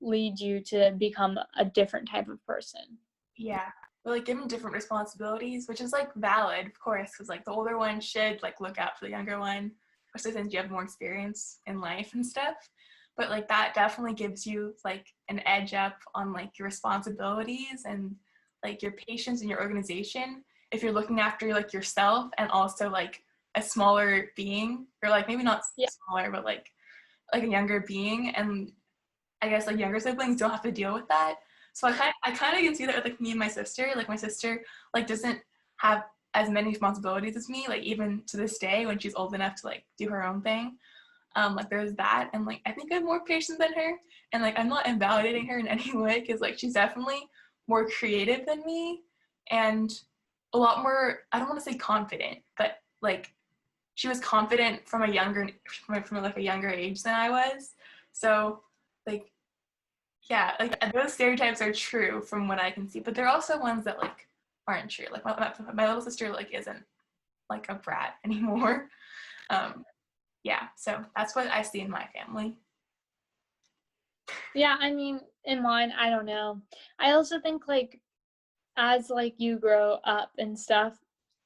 lead you to become a different type of person. Yeah. But, like, given different responsibilities, which is, like, valid, of course, because, like, the older one should, like, look out for the younger one, especially since you have more experience in life and stuff. But, like, that definitely gives you, like, an edge up on, like, your responsibilities and, like, your patience and your organization if you're looking after, like, yourself and also, like, a smaller being, or, like, maybe not Yeah. smaller, but, like, a younger being. And I guess, like, younger siblings don't have to deal with that. So I kind of can see that with, like, me and my sister. Like, my sister, like, doesn't have as many responsibilities as me, like, even to this day when she's old enough to, like, do her own thing. Like, there's that, and, like, I think I'm more patient than her, and, like, I'm not invalidating her in any way, because, like, she's definitely more creative than me, and a lot more, I don't want to say confident, but, like, she was confident from like, a younger age than I was. So, like, yeah, like those stereotypes are true from what I can see, but there are also ones that like aren't true. Like my little sister like isn't like a brat anymore. Yeah, so that's what I see in my family. Yeah, I mean, in mine, I don't know. I also think like as like you grow up and stuff,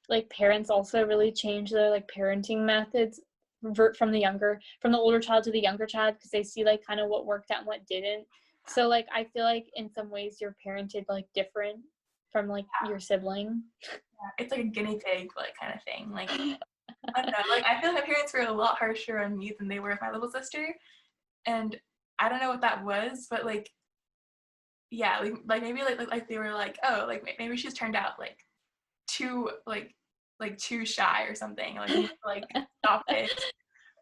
like parents also really change their like parenting methods from the older child to the younger child, because they see like kind of what worked out and what didn't. So like I feel like in some ways you're parented like different from like your sibling. Yeah, it's like a guinea pig like kind of thing. Like I don't know, like I feel like my parents were a lot harsher on me than they were with my little sister, and I don't know what that was, but like yeah, like maybe like they were like, oh, like maybe she's turned out like too like too shy or something. Like we need to like stop it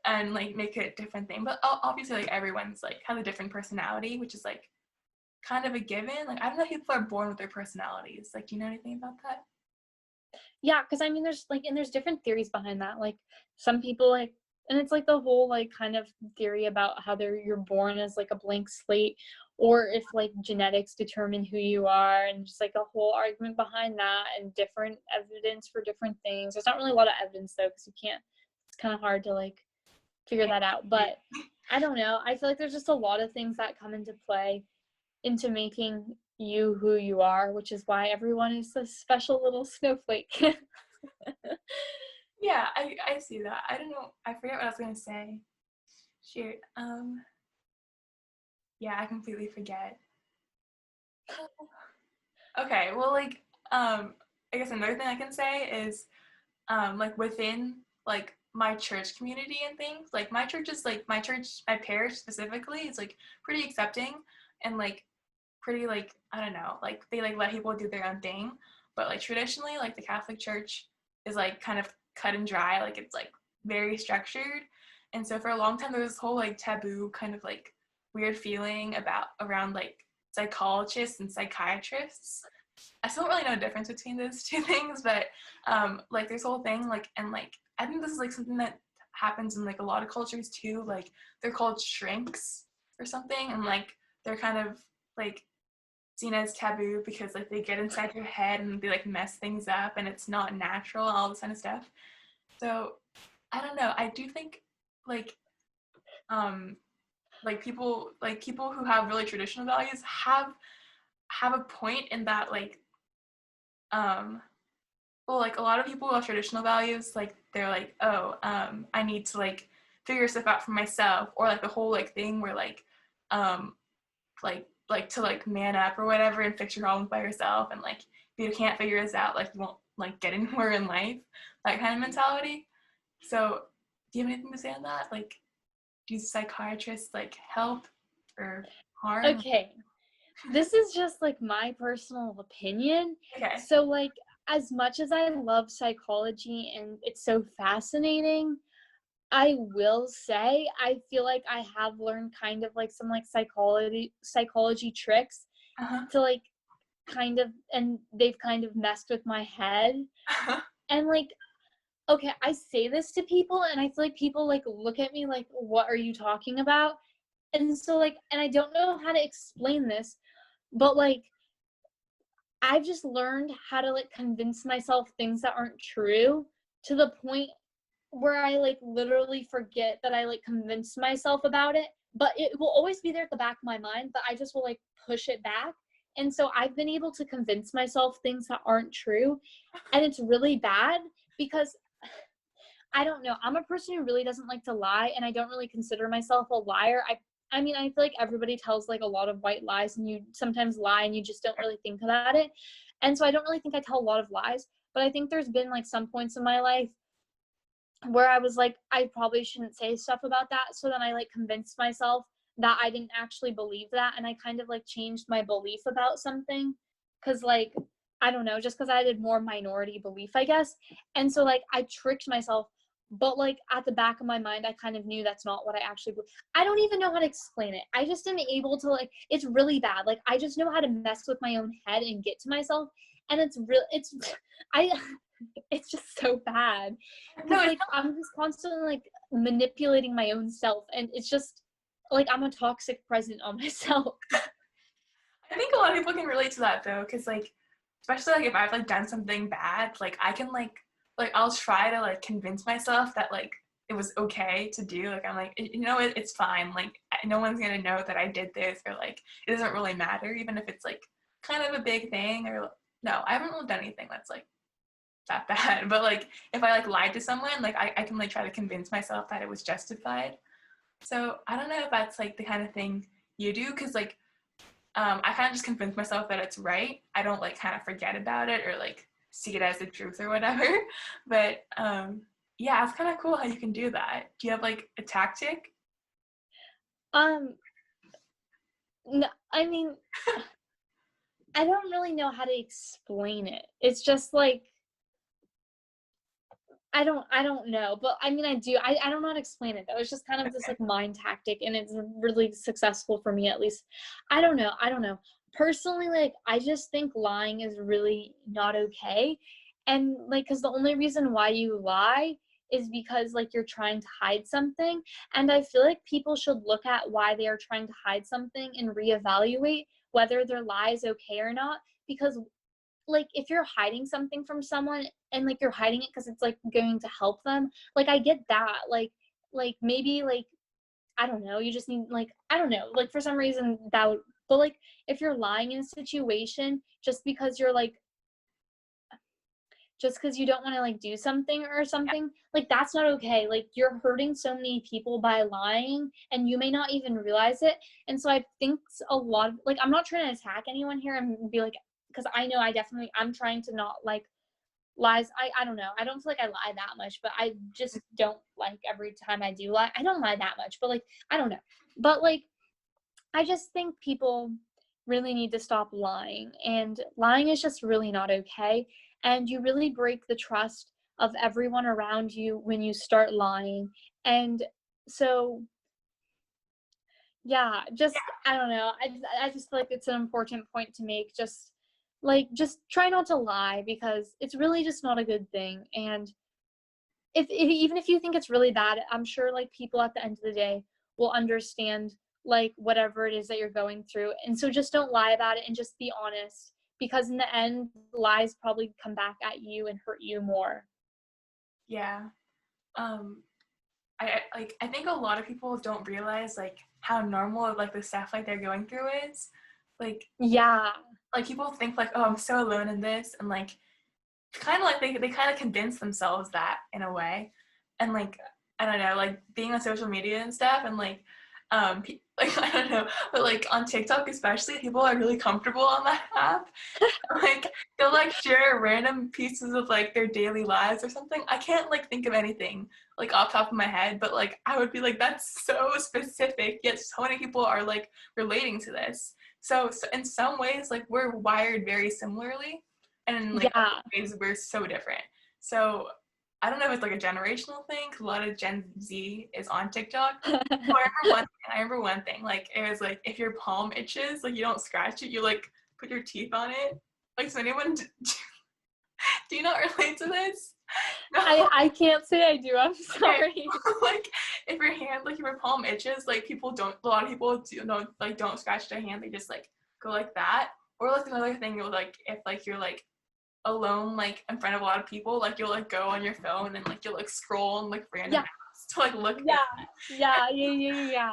and like make it a different thing. But obviously like everyone's like has a different personality, which is like kind of a given. Like I don't know if people are born with their personalities. Like do you know anything about that? Yeah, because I mean, there's different theories behind that. Like some people like, and it's like the whole like kind of theory about how you're born as like a blank slate, or if like genetics determine who you are, and just like a whole argument behind that, and different evidence for different things. There's not really a lot of evidence though, because you can't. It's kind of hard to like figure that out. But I don't know. I feel like there's just a lot of things that come into play into making you who you are, which is why everyone is a special little snowflake. Yeah, I see that. I don't know. I forget what I was gonna say. Shoot. Yeah, I completely forget. Okay, well, like, I guess another thing I can say is, like within like my church community and things, like my church is like my parish specifically is like pretty accepting and like pretty like I don't know, like they like let people do their own thing, but like traditionally, like the Catholic Church is like kind of cut and dry, like it's like very structured, and so for a long time there was this whole like taboo kind of like weird feeling about around like psychologists and psychiatrists. I still don't really know the difference between those two things, but like this whole thing, like, and like I think this is like something that happens in like a lot of cultures too. Like they're called shrinks or something, and like they're kind of like seen as taboo because like they get inside your head and they like mess things up, and it's not natural and all this kind of stuff. So I don't know. I do think like um like people who have really traditional values have a point in that like well like a lot of people who have traditional values like they're like oh I need to like figure stuff out for myself, or like the whole like thing where um like to like man up or whatever and fix your problems by yourself, and like if you can't figure this out like you won't like get anywhere in life, that kind of mentality. So do you have anything to say on that? Like do psychiatrists like help or harm? Okay, this is just like my personal opinion. Okay. So like as much as I love psychology and it's so fascinating, I will say I feel like I have learned kind of like some like psychology tricks Uh-huh. to like kind of, and they've kind of messed with my head. And like, okay, I say this to people and I feel like people like look at me like, what are you talking about? And so like, and I don't know how to explain this, but like I've just learned how to like convince myself things that aren't true, to the point where I like literally forget that I like convinced myself about it, but it will always be there at the back of my mind, but I just will like push it back. And so I've been able to convince myself things that aren't true, and it's really bad because I don't know. I'm a person who really doesn't like to lie, and I don't really consider myself a liar. I mean, I feel like everybody tells like a lot of white lies, and you sometimes lie and you just don't really think about it. And so I don't really think I tell a lot of lies, but I think there's been like some points in my life where I was like, I probably shouldn't say stuff about that. So then I like convinced myself that I didn't actually believe that. And I kind of like changed my belief about something. Cause like, I don't know, just cause I did more minority belief, I guess. And so like, I tricked myself, but like at the back of my mind, I kind of knew that's not what I actually believe. I don't even know how to explain it. I just am able to like, it's really bad. Like, I just know how to mess with my own head and get to myself. And I, it's just so bad. No, Because like I'm just constantly like manipulating my own self, and it's just like I'm a toxic present on myself. I think a lot of people can relate to that though, because like, especially like if I've like done something bad, like I can like I'll try to like convince myself that like it was okay to do. Like I'm like, you know, it's fine. Like no one's gonna know that I did this, or like it doesn't really matter, even if it's like kind of a big thing. Or no, I haven't really done anything that's like that bad. But like if I like lied to someone, like I can like try to convince myself that it was justified. So I don't know if that's like the kind of thing you do, because like I kind of just convince myself that it's right. I don't like kind of forget about it or like see it as the truth or whatever. But yeah, it's kind of cool how you can do that. Do you have like a tactic? Um, no, I mean, I don't really know how to explain it. It's just like, I don't know, but I mean, I don't know how to explain it though. It's just kind of this like mind tactic, and it's really successful for me, at least. I don't know. Personally, like, I just think lying is really not okay. And like, cause the only reason why you lie is because like you're trying to hide something. And I feel like people should look at why they are trying to hide something and reevaluate whether their lie is okay or not. Because like if you're hiding something from someone and like you're hiding it because it's like going to help them, like I get that, like maybe like I don't know, you just need like I don't know, like for some reason that would, but like if you're lying in a situation just because you're like just because you don't want to like do something or something, like that's not okay. Like you're hurting so many people by lying and you may not even realize it. And so I think a lot of, like I'm not trying to attack anyone here and be like, because I know I'm trying to not like lies. I don't know, I don't feel like I lie that much, but I just don't like every time I do lie. I don't lie that much, but like I don't know, but like I just think people really need to stop lying, and lying is just really not okay. And you really break the trust of everyone around you when you start lying. And so, yeah, just, I don't know. I just feel like it's an important point to make. Just try not to lie, because it's really just not a good thing. And if even if you think it's really bad, I'm sure like people at the end of the day will understand like whatever it is that you're going through. And so just don't lie about it and just be honest, because in the end lies probably come back at you and hurt you more. Yeah. Um, I think a lot of people don't realize like how normal like the stuff like they're going through is. Like Yeah. like people think like, oh, I'm so alone in this, and like kind of like they kind of convince themselves that in a way. And like I don't know, like being on social media and stuff, and like like I don't know, but like on TikTok especially, people are really comfortable on that app. Like they'll like share random pieces of like their daily lives or something. I can't like think of anything like off top of my head, but like I would be like, that's so specific, yet so many people are like relating to this. So in some ways, like we're wired very similarly, and in like Yeah. other ways we're so different. So I don't know if it's like a generational thing, because a lot of Gen Z is on TikTok. So I remember one thing, like it was like if your palm itches, like you don't scratch it, you like put your teeth on it. Like, does anyone do you not relate to this? No. I can't say I do, I'm Okay. sorry. Like if your hand, like if your palm itches, like a lot of people don't scratch their hand, they just like go like that. Or like another thing, like if like you're like alone like in front of a lot of people, like you'll like go on your phone and like you'll like scroll and like random apps to like look at it. Yeah.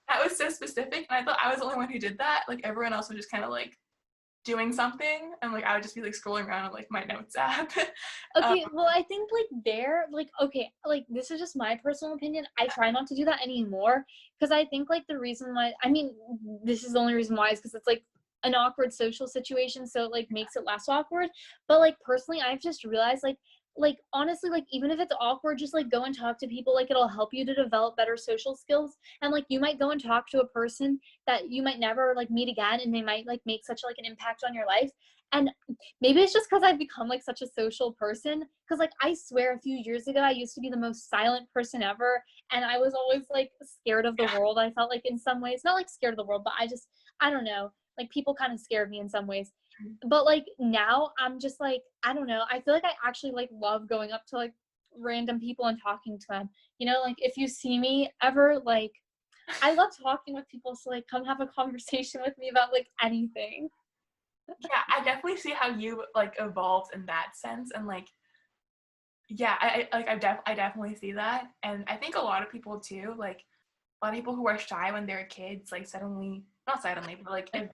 That was so specific, and I thought I was the only one who did that. Like everyone else was just kind of like doing something, and like I would just be like scrolling around on like my notes app. Okay, well, I think okay, like this is just my personal opinion. I try not to do that anymore, because I think like the reason why, I mean, this is the only reason why is because it's like an awkward social situation, so it like makes it less awkward. But like personally, I've just realized like honestly, like even if it's awkward, just like go and talk to people. Like it'll help you to develop better social skills. And like you might go and talk to a person that you might never like meet again, and they might like make such like an impact on your life. And maybe it's just because I've become like such a social person, because like I swear a few years ago I used to be the most silent person ever, and I was always like scared of the world. I felt like in some ways, not like scared of the world, but I don't know, like people kind of scared me in some ways. But like now I'm just like, I don't know, I feel like I actually like love going up to like random people and talking to them, you know, like if you see me ever, like I love talking with people, so like come have a conversation with me about like anything. Yeah, I definitely see how you like evolved in that sense, and like yeah, I definitely see that, and I think a lot of people too, like a lot of people who are shy when they're kids, like suddenly, not suddenly, but like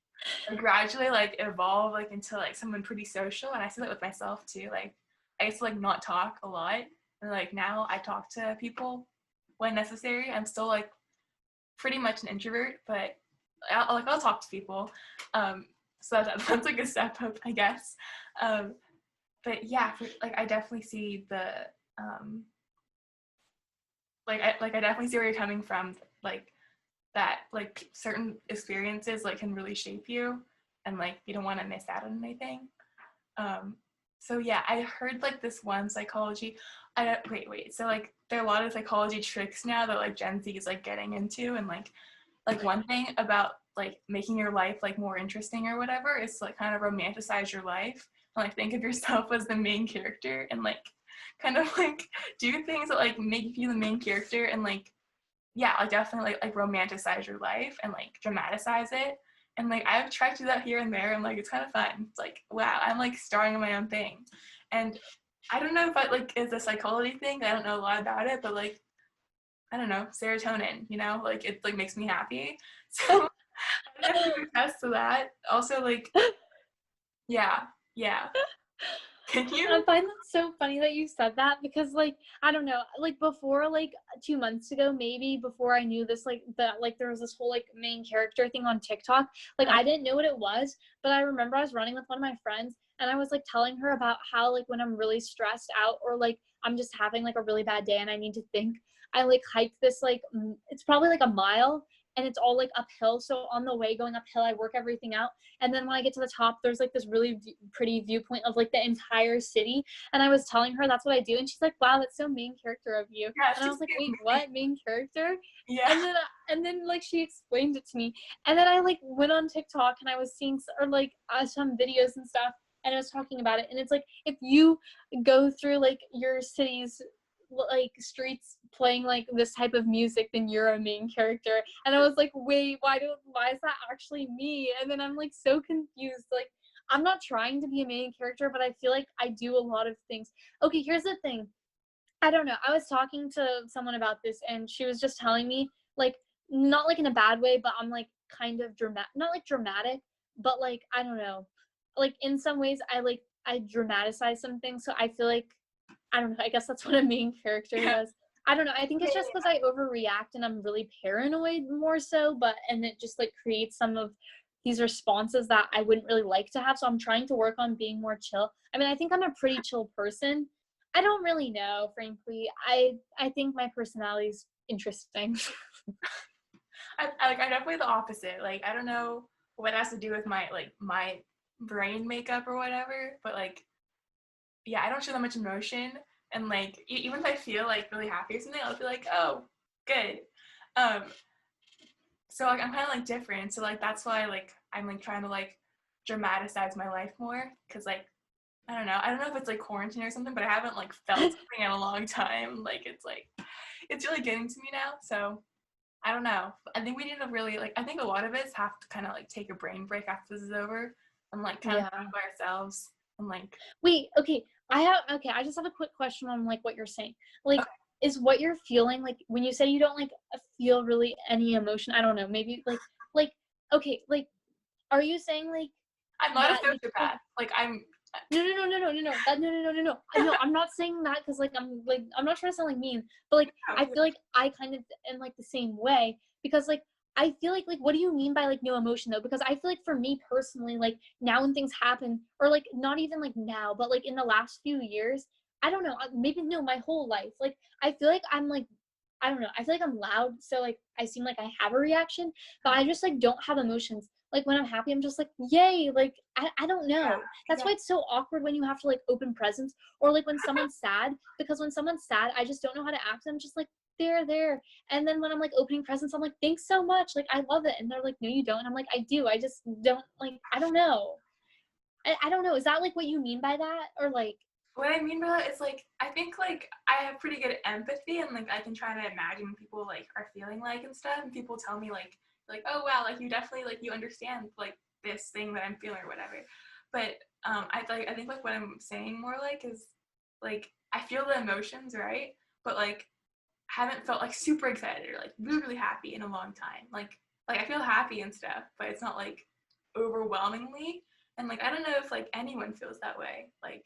gradually like evolve like into like someone pretty social, and I see that with myself too. Like I used to like not talk a lot, and like now I talk to people when necessary. I'm still like pretty much an introvert, but I'll talk to people. So that's like a step up, I guess. But yeah, like I definitely see the I definitely see where you're coming from. Like that, like certain experiences like can really shape you, and like you don't want to miss out on anything. So yeah, I heard like this one psychology. Wait. So like there are a lot of psychology tricks now that like Gen Z is like getting into, and like one thing about like making your life like more interesting or whatever is to, like kind of romanticize your life and like think of yourself as the main character, and like kind of like do things that like make you the main character, and like yeah, like definitely like romanticize your life and like dramatize it. And like I've tried to do that here and there, and like it's kind of fun. It's like wow, I'm like starring in my own thing. And I don't know if I like it's a psychology thing. I don't know a lot about it, but like I don't know, serotonin, you know, like it like makes me happy. So I definitely attest to that. Also like yeah, yeah. Can I you? find that so funny that you said that, because like I don't know, like before like 2 months ago, maybe before I knew this, like that like there was this whole like main character thing on TikTok. Like I didn't know what it was, but I remember I was running with one of my friends, and I was like telling her about how like when I'm really stressed out, or like I'm just having like a really bad day and I need to think, I like hike this like it's probably like a mile, and it's all like uphill. So on the way going uphill, I work everything out, and then when I get to the top, there's like this really pretty viewpoint of like the entire city. And I was telling her that's what I do, and she's like, "Wow, that's so main character of you." Yeah, And I she's was like, being "Wait, me. what main character?" Yeah. And then like she explained it to me, and then I like went on TikTok and I was seeing or like some videos and stuff, and I was talking about it, and it's like if you go through like your city's like streets playing like this type of music, then you're a main character. And I was like, wait, why is that actually me? And then I'm like so confused. Like I'm not trying to be a main character, but I feel like I do a lot of things. Okay, here's the thing. I don't know. I was talking to someone about this, and she was just telling me, like, not like in a bad way, but I'm like kind of dramatic, not like dramatic, but like, I don't know. Like in some ways, I dramatize some things. So I feel like, I don't know. I guess that's what a main character Yeah. does. I don't know. I think it's just because I overreact and I'm really paranoid more so, and it just like creates some of these responses that I wouldn't really like to have. So I'm trying to work on being more chill. I mean, I think I'm a pretty chill person. I don't really know, frankly. I think my personality is interesting. I'm definitely the opposite. Like I don't know what it has to do with my brain makeup or whatever, but like yeah, I don't show that much emotion, and like even if I feel like really happy or something, I'll be like, oh, good. Um, so like I'm kind of like different. So like that's why like I'm like trying to like dramatize my life more, because like I don't know if it's like quarantine or something, but I haven't like felt something in a long time. Like it's really getting to me now. So I don't know. I think we need to really like. I think a lot of us have to kind of like take a brain break after this is over, and like kind of Yeah. think by ourselves, and like Wait, okay. I just have a quick question on like what you're saying. Like is what you're feeling, like when you say you don't like feel really any emotion, I don't know, maybe like okay, like are you saying like I'm not a that you just like sociopath. Like I'm. no, that no, I'm not saying that because like I'm not trying to sound like mean, but like I feel like I kind of am like the same way, because like I feel like what do you mean by like no emotion though? Because I feel like for me personally, like now when things happen, or like not even like now, but like in the last few years, I don't know, maybe no, my whole life, like I feel like I'm like, I don't know, I feel like I'm loud, so like I seem like I have a reaction, but I just like don't have emotions. Like when I'm happy, I'm just like yay, like I don't know. That's Yeah. why it's so awkward when you have to like open presents, or like when someone's sad, because when someone's sad, I just don't know how to act. I'm just like there. And then when I'm like opening presents, I'm like, thanks so much. Like I love it. And they're like, no, you don't. And I'm like, I do. I just don't, like, I don't know. I don't know. Is that like what you mean by that? Or like what I mean by that is like I think like I have pretty good empathy and like I can try to imagine what people like are feeling like and stuff, and people tell me like oh wow, like you definitely like you understand like this thing that I'm feeling or whatever. But I think like what I'm saying more like is like I feel the emotions, right? But like I haven't felt like super excited or like really really happy in a long time. Like I feel happy and stuff, but it's not like overwhelmingly. And like I don't know if like anyone feels that way. Like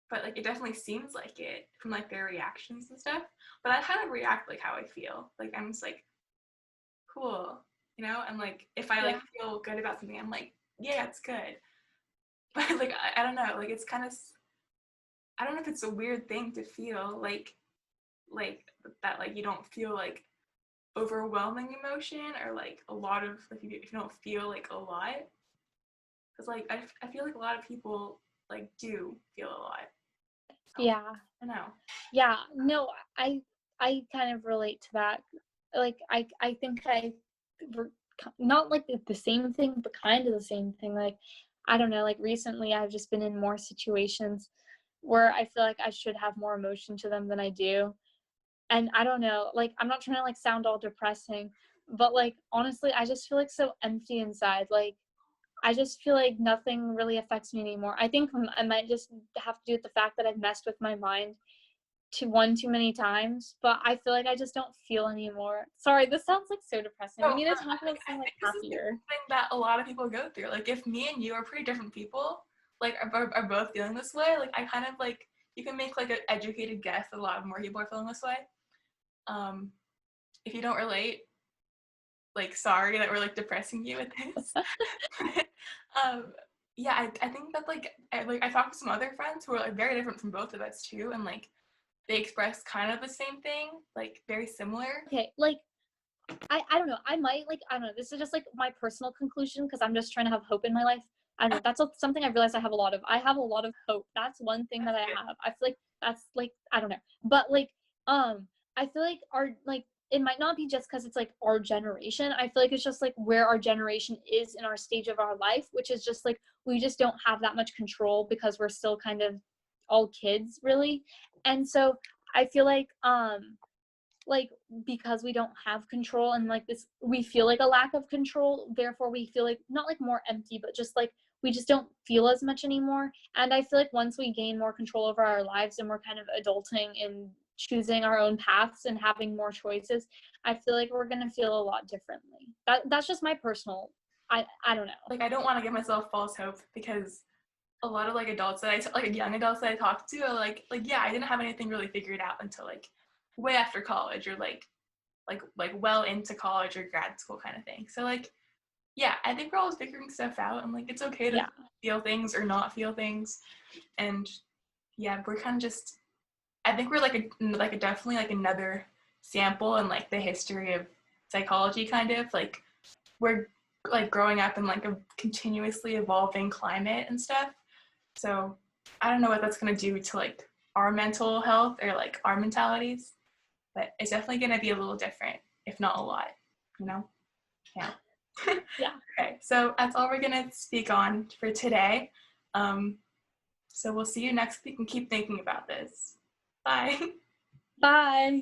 but like it definitely seems like it from like their reactions and stuff. But I kind of react like how I feel. Like I'm just like cool, you know? And like if I like feel good about something, I'm like, yeah, it's good. But like I don't know, like it's kind of I don't know if it's a weird thing to feel like that like you don't feel like overwhelming emotion or like a lot of like if you don't feel like a lot. Because like I feel like a lot of people like do feel a lot. So, Yeah. I know. Yeah. No, I kind of relate to that. Like I think not like the same thing, but kind of the same thing. Like I don't know, like recently I've just been in more situations where I feel like I should have more emotion to them than I do. And I don't know, like I'm not trying to like sound all depressing, but like honestly, I just feel like so empty inside. Like I just feel like nothing really affects me anymore. I think I might just have to do with the fact that I've messed with my mind too many times, but I feel like I just don't feel anymore. Sorry, this sounds like so depressing. So We need to talk about I something like think this is the happier. thing that a lot of people go through. Like if me and you are pretty different people, like are both feeling this way, like I kind of like you can make like an educated guess that a lot more people are feeling this way. If you don't relate, like sorry that we're like depressing you with this. um, yeah, I think that like I talked to some other friends who are like very different from both of us too, and like they express kind of the same thing, like very similar. Okay, like I don't know. I might like I don't know. This is just like my personal conclusion because I'm just trying to have hope in my life. I don't know. That's something I realized I have a lot of. I have a lot of hope. That's one thing that I have. I feel like that's like I don't know. But like I feel like our like it might not be just because it's like our generation. I feel like it's just like where our generation is in our stage of our life, which is just like we just don't have that much control because we're still kind of all kids really. And so I feel like because we don't have control and like this we feel like a lack of control, therefore we feel like not like more empty but just like we just don't feel as much anymore. And I feel like once we gain more control over our lives and we're kind of adulting and choosing our own paths and having more choices, I feel like we're going to feel a lot differently. That's just my personal I don't know. Like I don't want to give myself false hope because a lot of like adults that like young adults that I talked to are like yeah, I didn't have anything really figured out until like way after college or like well into college or grad school kind of thing. So like yeah, I think we're always figuring stuff out and like it's okay to feel things or not feel things. And yeah, we're kind of just I think we're like a definitely like another sample in like the history of psychology kind of like we're like growing up in like a continuously evolving climate and stuff. So I don't know what that's going to do to like our mental health or like our mentalities, but it's definitely going to be a little different, if not a lot, you know? Yeah. Yeah. Okay, so that's all we're going to speak on for today. So we'll see you next week and keep thinking about this. Bye. Bye.